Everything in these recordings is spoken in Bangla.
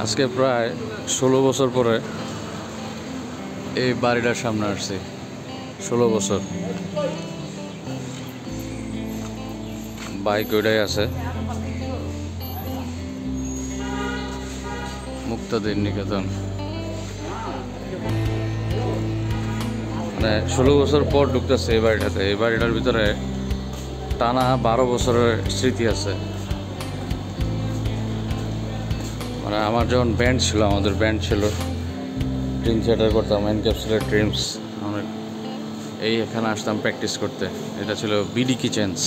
আজকে প্রায় 16 বছর পরে এই বাড়িটার সামনে আসছি। 16 বছর। বাইক ওইটাই আছে, মুক্তাদির নিকেতন। মানে 16 বছর পর ঢুকতেছে এই বাড়িটাতে। এই বাড়িটার ভিতরে টানা 12 বছরের স্মৃতি আছে। মানে আমার যখন ব্যান্ড ছিল, আমাদের ব্যান্ড ছিল, ড্রিম থিয়েটার করতাম, এনক্যাপসুলেট ড্রিমস। আমরা এখানে আসতাম প্র্যাকটিস করতে। এটা ছিল বিডি কিচেন্স,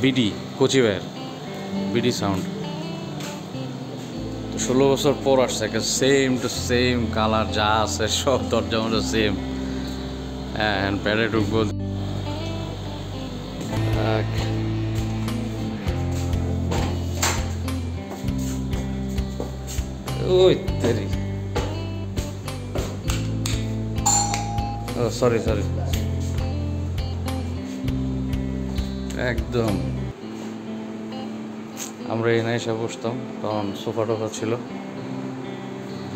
বিডি কোচিওয়্যার, বিডি সাউন্ড। তো 16 বছর পর আসছে, সেম টু সেম কালার যা আছে সব দরজা মতো সেম। হ্যাঁ, প্যাডে ঢুকবো। ওই তেরি, ও সরি একদম। আমরা এনে এসে বসতাম, তখন সোফা টোফা ছিল,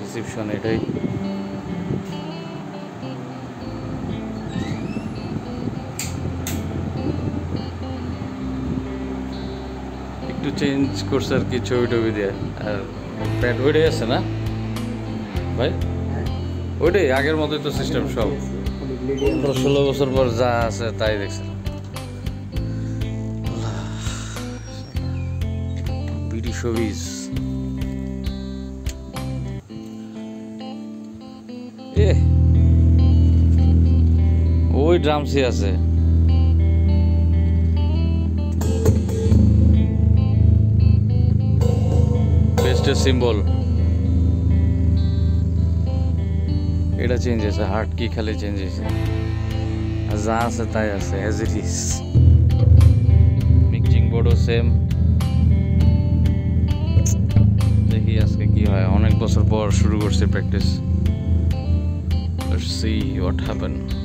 রিসিপশন এটাই। একটু চেঞ্জ করছে আর কি, ছবি টবি দিয়ে। আর প্যাড ওইটাই আছে না ভাই? ওইটাই আগের মতোই তো সিস্টেম সব। 16 বছর পর যা আছে তাই দেখছিলাম। BD showbiz. ওই ড্রামসি আছে। বেস্টের সিম্বল এটা চেঞ্জ হয়েছে, হার্ট কি খালি চেঞ্জ হয়েছে, যা আছে তাই আছে অ্যাজ ইট ইজ। মিক্সিং বোর্ডও সেম। দেখি আজকে কি হয়। অনেক বছর পর শুরু করছি practice. Let's see what happens.